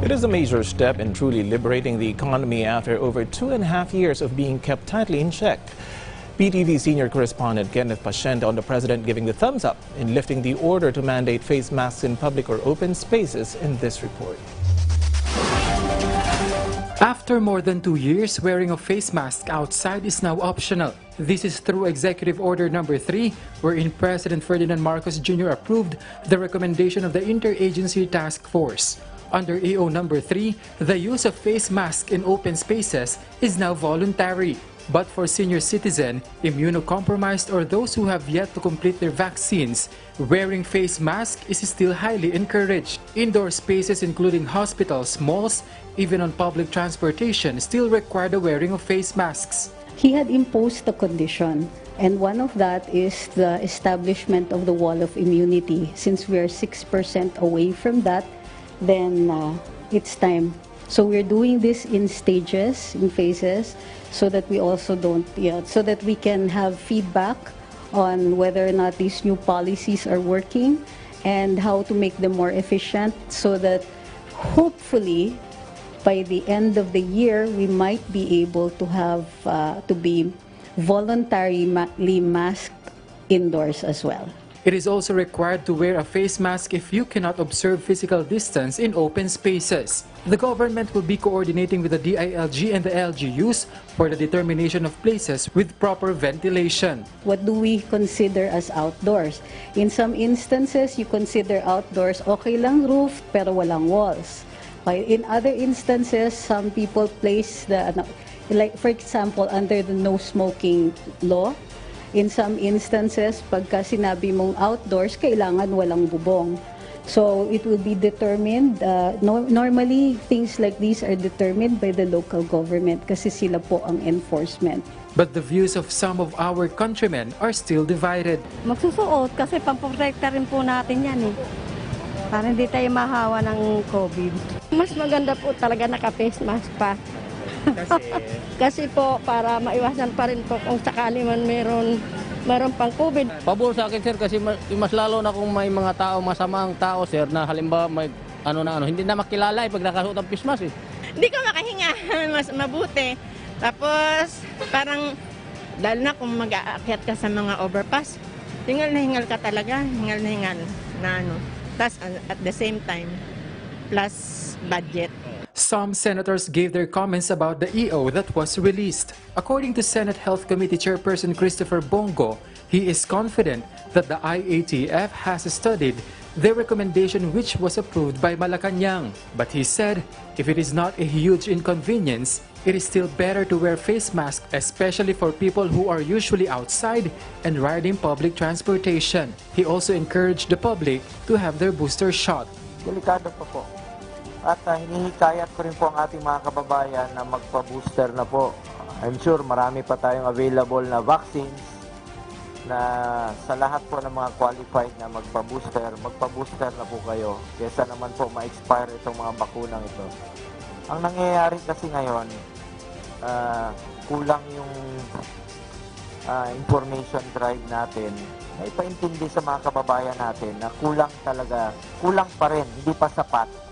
It is a major step in truly liberating the economy after over 2.5 years of being kept tightly in check. PTV senior correspondent Kenneth Pasyente on the president giving the thumbs up in lifting the order to mandate face masks in public or open spaces in this report. After more than 2 years, wearing a face mask outside is now optional. This is through Executive Order Number 3, wherein President Ferdinand Marcos Jr. approved the recommendation of the Interagency Task Force. Under AO Number 3, the use of face mask in open spaces is now voluntary. But for senior citizen, immunocompromised, or those who have yet to complete their vaccines, wearing face mask is still highly encouraged. Indoor spaces including hospitals, malls, even on public transportation still require the wearing of face masks. He had imposed a condition, and one of that is the establishment of the wall of immunity. Since we are 6% away from that, then it's time. So we're doing this in stages, in phases, so that we also don't, so that we can have feedback on whether or not these new policies are working and how to make them more efficient, so that hopefully by the end of the year we might be able to have to be voluntarily masked indoors as well. It is also required to wear a face mask if you cannot observe physical distance in open spaces. The government will be coordinating with the DILG and the LGUs for the determination of places with proper ventilation. What do we consider as outdoors? In some instances, you consider outdoors okay lang roof pero walang walls. While in other instances, some people place the, like for example, under the no smoking law. In some instances, pagka sinabi mong outdoors, kailangan walang bubong. So it will be determined, normally things like these are determined by the local government kasi sila po ang enforcement. But the views of some of our countrymen are still divided. Magsusuot kasi pamprotekta rin po natin yan eh. Para hindi tayo mahawa ng COVID. Mas maganda po talaga naka-face mask pa. Kasi po para maiwasan pa rin po kung sakali man meron pang COVID. Pabor sa akin sir kasi mas lalo na kung may mga tao, masamang tao sir na halimbawa may hindi na makilala pag nakasuot ang face mask eh. Hindi ka makahinga, mas mabuti. Tapos parang dahil na kung mag-aakyat ka sa mga overpass, hingal na hingal ka talaga, hingal na hingal na Tapos at the same time, plus budget. Some senators gave their comments about the EO that was released. According to Senate Health Committee Chairperson Christopher Bongo, he is confident that the IATF has studied the recommendation which was approved by Malacanang. But he said if it is not a huge inconvenience, it is still better to wear face masks, especially for people who are usually outside and riding public transportation. He also encouraged the public to have their booster shot. Delikado pa po. At hinihikayat ko rin po ang ating mga kababayan na magpa-booster na po. I'm sure marami pa tayong available na vaccines na sa lahat po ng mga qualified na magpa-booster na po kayo. Kesa naman po ma-expire itong mga bakunang ito. Ang nangyayari kasi ngayon, kulang yung information drive natin. May paintindi sa mga kababayan natin na kulang pa rin, hindi pa sapat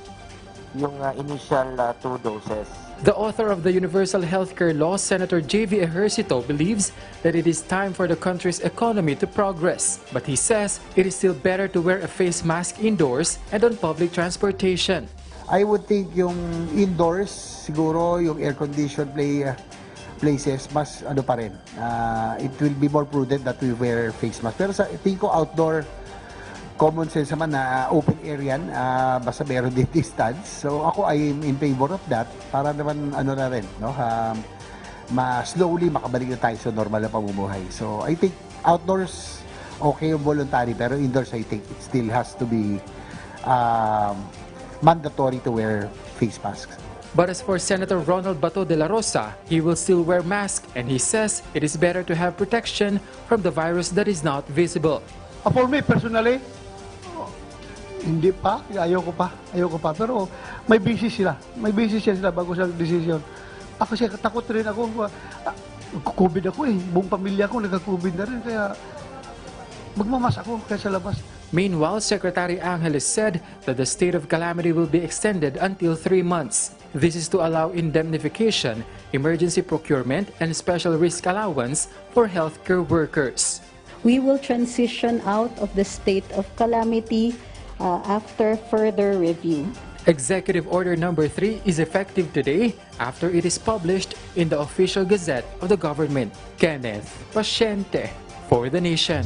yung initial 2 doses. The author of the Universal Healthcare Law, Senator J.V. Ejercito, believes that it is time for the country's economy to progress. But he says it is still better to wear a face mask indoors and on public transportation. I would think yung indoors, siguro yung air-conditioned places, mas pa rin. It will be more prudent that we wear face mask. Pero sa tingin ko outdoor, common sense naman na open area, basta meron din distance. So ako I'm in favor of that para naman na rin, no? Slowly makabalik na tayo sa normal na pamumuhay. So I think outdoors okay yung voluntary, pero indoors I think it still has to be mandatory to wear face masks. But as for Senator Ronald Bato de la Rosa, he will still wear mask and he says it is better to have protection from the virus that is not visible. For me personally, hindi pa, ayoko pa. Pero may basis sila. May basis sila bago sa decision. Ako siya, takot rin ako. COVID ako eh. Buong pamilya ko nagka-COVID na rin. Kaya magmamas ako kaya sa labas. Meanwhile, Secretary Angeles said that the state of calamity will be extended until 3 months. This is to allow indemnification, emergency procurement, and special risk allowance for healthcare workers. We will transition out of the state of calamity after further review. Executive Order Number 3 is effective today after it is published in the official gazette of the government. Kenneth Pasyente for The Nation.